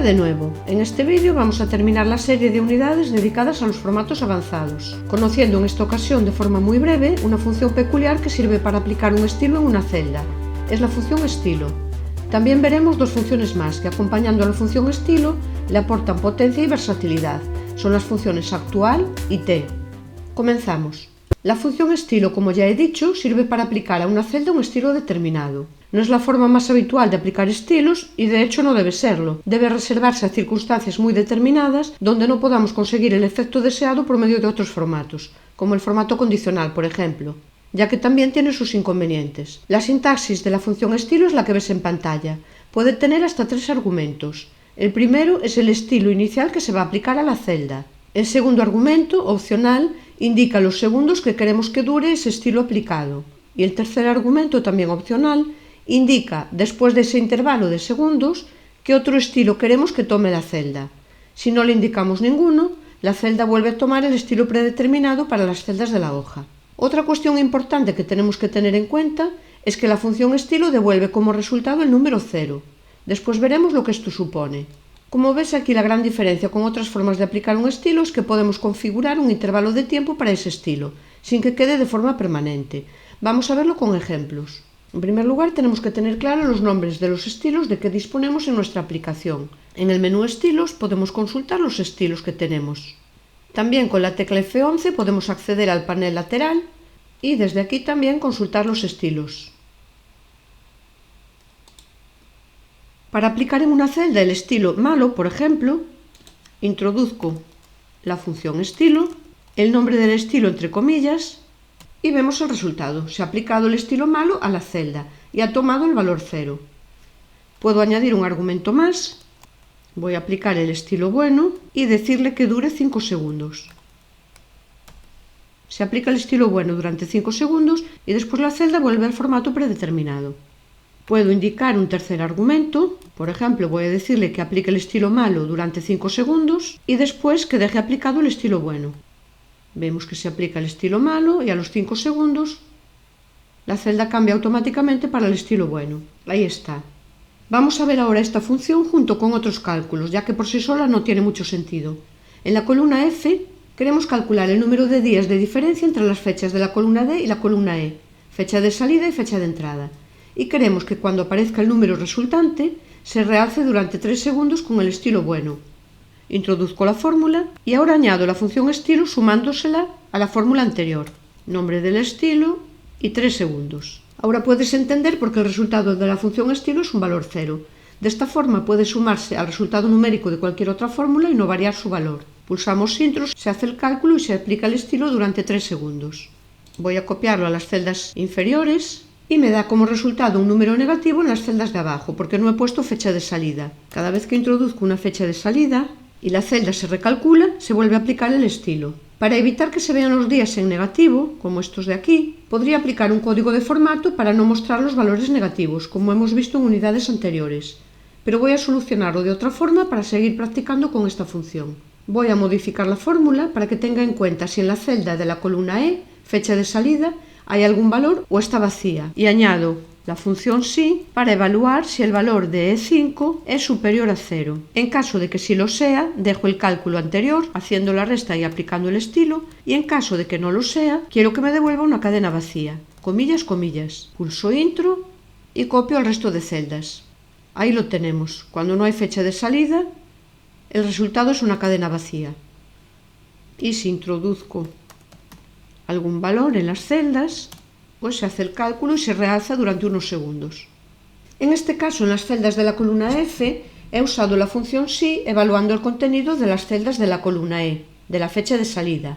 de nuevo. En este vídeo vamos a terminar la serie de unidades dedicadas a los formatos avanzados, conociendo en esta ocasión de forma muy breve una función peculiar que sirve para aplicar un estilo en una celda. Es la función estilo. También veremos dos funciones más que, acompañando a la función estilo, le aportan potencia y versatilidad. Son las funciones actual y t. Comenzamos. La función estilo, como ya he dicho, sirve para aplicar a una celda un estilo determinado. No es la forma más habitual de aplicar estilos y de hecho no debe serlo. Debe reservarse a circunstancias muy determinadas donde no podamos conseguir el efecto deseado por medio de otros formatos, como el formato condicional, por ejemplo, ya que también tiene sus inconvenientes. La sintaxis de la función estilo es la que ves en pantalla. Puede tener hasta 3 argumentos. El primero es el estilo inicial que se va a aplicar a la celda. El segundo argumento, opcional, indica los segundos que queremos que dure ese estilo aplicado. Y el tercer argumento, también opcional, indica, después de ese intervalo de segundos, qué otro estilo queremos que tome la celda. Si no le indicamos ninguno, la celda vuelve a tomar el estilo predeterminado para las celdas de la hoja. Otra cuestión importante que tenemos que tener en cuenta es que la función estilo devuelve como resultado el número 0. Después veremos lo que esto supone. Como ves aquí, la gran diferencia con otras formas de aplicar un estilo es que podemos configurar un intervalo de tiempo para ese estilo, sin que quede de forma permanente. Vamos a verlo con ejemplos. En primer lugar, tenemos que tener claro los nombres de los estilos de que disponemos en nuestra aplicación. En el menú Estilos podemos consultar los estilos que tenemos. También con la tecla F11 podemos acceder al panel lateral y desde aquí también consultar los estilos. Para aplicar en una celda el estilo malo, por ejemplo, introduzco la función estilo, el nombre del estilo entre comillas, y vemos el resultado. Se ha aplicado el estilo malo a la celda y ha tomado el valor 0. Puedo añadir un argumento más. Voy a aplicar el estilo bueno y decirle que dure 5 segundos. Se aplica el estilo bueno durante 5 segundos y después la celda vuelve al formato predeterminado. Puedo indicar un tercer argumento. Por ejemplo, voy a decirle que aplique el estilo malo durante 5 segundos y después que deje aplicado el estilo bueno. Vemos que se aplica el estilo malo y a los 5 segundos la celda cambia automáticamente para el estilo bueno. Ahí está. Vamos a ver ahora esta función junto con otros cálculos, ya que por sí sola no tiene mucho sentido. En la columna F queremos calcular el número de días de diferencia entre las fechas de la columna D y la columna E, fecha de salida y fecha de entrada. Y queremos que cuando aparezca el número resultante se realce durante 3 segundos con el estilo bueno. Introduzco la fórmula y ahora añado la función estilo sumándosela a la fórmula anterior. Nombre del estilo y 3 segundos. Ahora puedes entender por qué el resultado de la función estilo es un valor 0. De esta forma puede sumarse al resultado numérico de cualquier otra fórmula y no variar su valor. Pulsamos intro, se hace el cálculo y se aplica el estilo durante 3 segundos. Voy a copiarlo a las celdas inferiores y me da como resultado un número negativo en las celdas de abajo porque no he puesto fecha de salida. Cada vez que introduzco una fecha de salida y la celda se recalcula, se vuelve a aplicar el estilo. Para evitar que se vean los días en negativo, como estos de aquí, podría aplicar un código de formato para no mostrar los valores negativos, como hemos visto en unidades anteriores. Pero voy a solucionarlo de otra forma para seguir practicando con esta función. Voy a modificar la fórmula para que tenga en cuenta si en la celda de la columna E, fecha de salida, hay algún valor o está vacía, y añado la función si para evaluar si el valor de E5 es superior a 0. En caso de que sí lo sea, dejo el cálculo anterior haciendo la resta y aplicando el estilo, y en caso de que no lo sea, quiero que me devuelva una cadena vacía, comillas, comillas. Pulso intro y copio al resto de celdas. Ahí lo tenemos. Cuando no hay fecha de salida, el resultado es una cadena vacía. Y si introduzco algún valor en las celdas, pues se hace el cálculo y se realza durante unos segundos. En este caso, en las celdas de la columna F, he usado la función si evaluando el contenido de las celdas de la columna E, de la fecha de salida.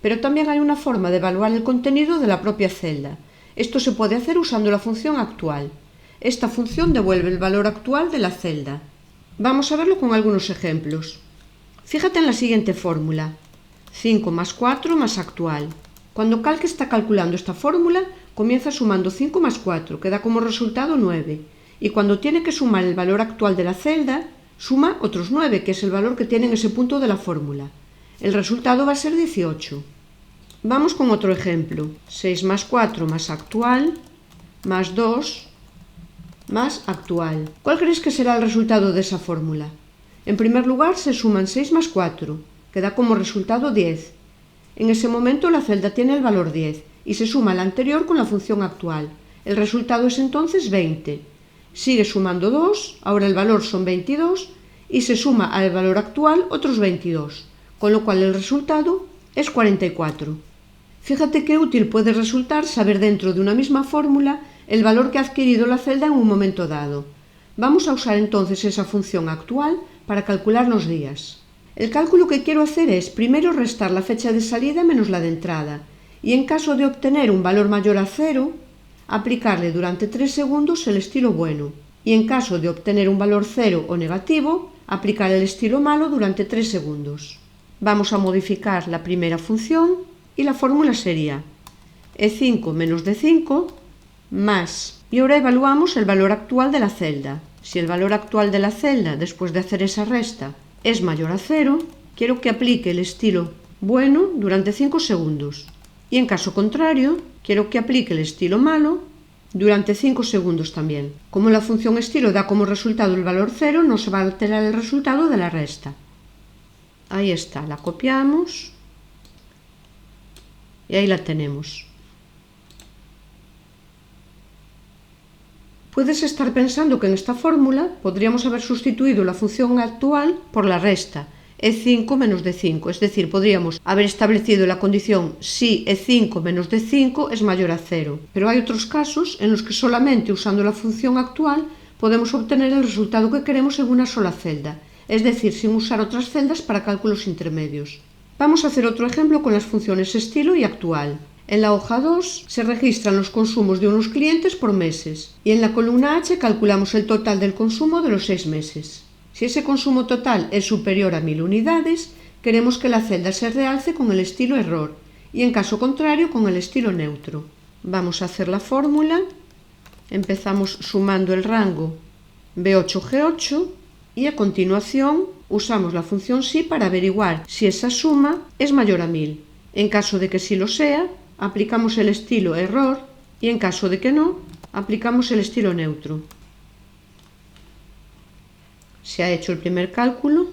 Pero también hay una forma de evaluar el contenido de la propia celda. Esto se puede hacer usando la función actual. Esta función devuelve el valor actual de la celda. Vamos a verlo con algunos ejemplos. Fíjate en la siguiente fórmula: 5 más 4 más actual. Cuando Calc está calculando esta fórmula, comienza sumando 5 más 4, que da como resultado 9. Y cuando tiene que sumar el valor actual de la celda, suma otros 9, que es el valor que tiene en ese punto de la fórmula. El resultado va a ser 18. Vamos con otro ejemplo. 6 más 4 más actual, más 2 más actual. ¿Cuál crees que será el resultado de esa fórmula? En primer lugar se suman 6 más 4, que da como resultado 10. En ese momento la celda tiene el valor 10 y se suma la anterior con la función actual. El resultado es entonces 20. Sigue sumando 2, ahora el valor son 22 y se suma al valor actual otros 22, con lo cual el resultado es 44. Fíjate qué útil puede resultar saber dentro de una misma fórmula el valor que ha adquirido la celda en un momento dado. Vamos a usar entonces esa función actual para calcular los días. El cálculo que quiero hacer es primero restar la fecha de salida menos la de entrada y en caso de obtener un valor mayor a 0, aplicarle durante 3 segundos el estilo bueno y en caso de obtener un valor 0 o negativo, aplicar el estilo malo durante 3 segundos. Vamos a modificar la primera función y la fórmula sería E5 menos D5 más, y ahora evaluamos el valor actual de la celda. Si el valor actual de la celda después de hacer esa resta es mayor a 0, quiero que aplique el estilo bueno durante 5 segundos. Y en caso contrario, quiero que aplique el estilo malo durante 5 segundos también. Como la función estilo da como resultado el valor 0, no se va a alterar el resultado de la resta. Ahí está, la copiamos y ahí la tenemos. Puedes estar pensando que en esta fórmula podríamos haber sustituido la función actual por la resta, E5 menos D5, es decir, podríamos haber establecido la condición si E5 menos D5 es mayor a 0, pero hay otros casos en los que solamente usando la función actual podemos obtener el resultado que queremos en una sola celda, es decir, sin usar otras celdas para cálculos intermedios. Vamos a hacer otro ejemplo con las funciones estilo y actual. En la hoja 2 se registran los consumos de unos clientes por meses y en la columna H calculamos el total del consumo de los 6 meses. Si ese consumo total es superior a 1000 unidades, queremos que la celda se realce con el estilo error y en caso contrario con el estilo neutro. Vamos a hacer la fórmula. Empezamos sumando el rango B8G8 y a continuación usamos la función si para averiguar si esa suma es mayor a 1000. En caso de que sí lo sea, aplicamos el estilo error y en caso de que no, aplicamos el estilo neutro. Se ha hecho el primer cálculo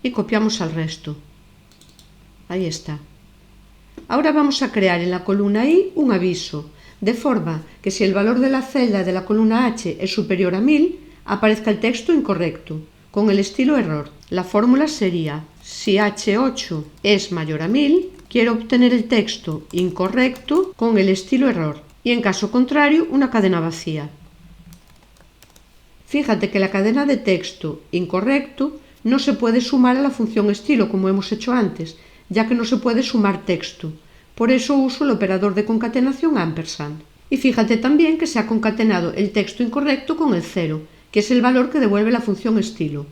y copiamos al resto. Ahí está. Ahora vamos a crear en la columna I un aviso, de forma que si el valor de la celda de la columna H es superior a 1000, aparezca el texto incorrecto, con el estilo error. La fórmula sería, si H8 es mayor a 1000, quiero obtener el texto incorrecto con el estilo error y en caso contrario una cadena vacía. Fíjate que la cadena de texto incorrecto no se puede sumar a la función estilo como hemos hecho antes, ya que no se puede sumar texto. Por eso uso el operador de concatenación ampersand. Y fíjate también que se ha concatenado el texto incorrecto con el 0, que es el valor que devuelve la función estilo.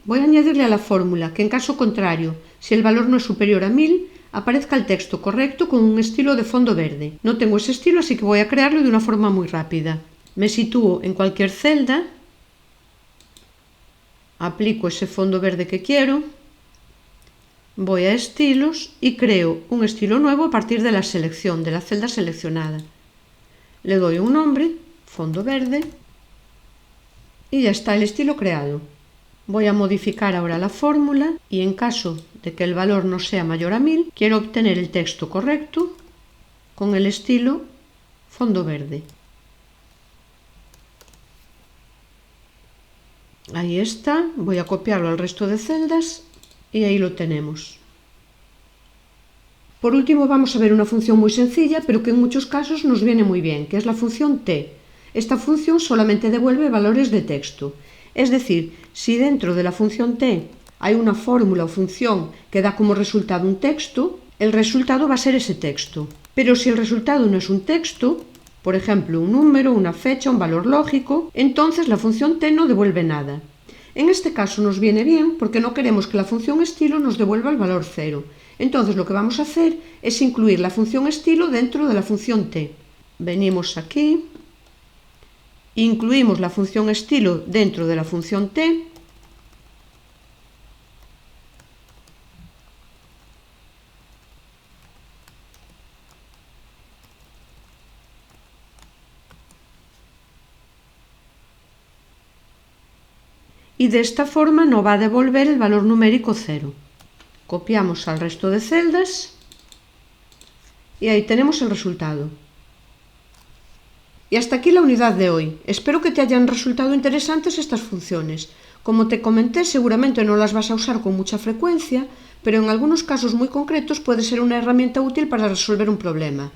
Voy a añadirle a la fórmula que en caso contrario, si el valor no es superior a 1000, aparezca el texto correcto con un estilo de fondo verde. No tengo ese estilo, así que voy a crearlo de una forma muy rápida. Me sitúo en cualquier celda, aplico ese fondo verde que quiero, voy a estilos y creo un estilo nuevo a partir de la selección, de la celda seleccionada. Le doy un nombre, fondo verde, y ya está el estilo creado. Voy a modificar ahora la fórmula y en caso de que el valor no sea mayor a 1000, quiero obtener el texto correcto con el estilo fondo verde. Ahí está, voy a copiarlo al resto de celdas y ahí lo tenemos. Por último vamos a ver una función muy sencilla, pero que en muchos casos nos viene muy bien, que es la función t. Esta función solamente devuelve valores de texto. Es decir, si dentro de la función t hay una fórmula o función que da como resultado un texto, el resultado va a ser ese texto. Pero si el resultado no es un texto, por ejemplo, un número, una fecha, un valor lógico, entonces la función t no devuelve nada. En este caso nos viene bien porque no queremos que la función estilo nos devuelva el valor 0. Entonces lo que vamos a hacer es incluir la función estilo dentro de la función t. Venimos aquí, incluimos la función estilo dentro de la función t, y de esta forma nos va a devolver el valor numérico 0. Copiamos al resto de celdas y ahí tenemos el resultado. Y hasta aquí la unidad de hoy. Espero que te hayan resultado interesantes estas funciones. Como te comenté, seguramente no las vas a usar con mucha frecuencia, pero en algunos casos muy concretos puede ser una herramienta útil para resolver un problema.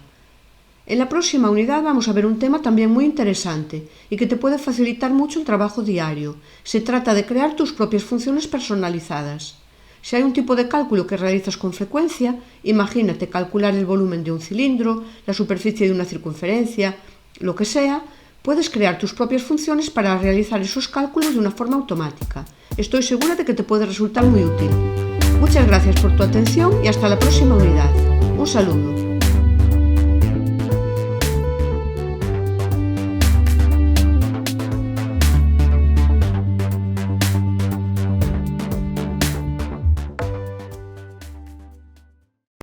En la próxima unidad vamos a ver un tema también muy interesante y que te puede facilitar mucho el trabajo diario. Se trata de crear tus propias funciones personalizadas. Si hay un tipo de cálculo que realizas con frecuencia, imagínate calcular el volumen de un cilindro, la superficie de una circunferencia, lo que sea, puedes crear tus propias funciones para realizar esos cálculos de una forma automática. Estoy segura de que te puede resultar muy útil. Muchas gracias por tu atención y hasta la próxima unidad. Un saludo.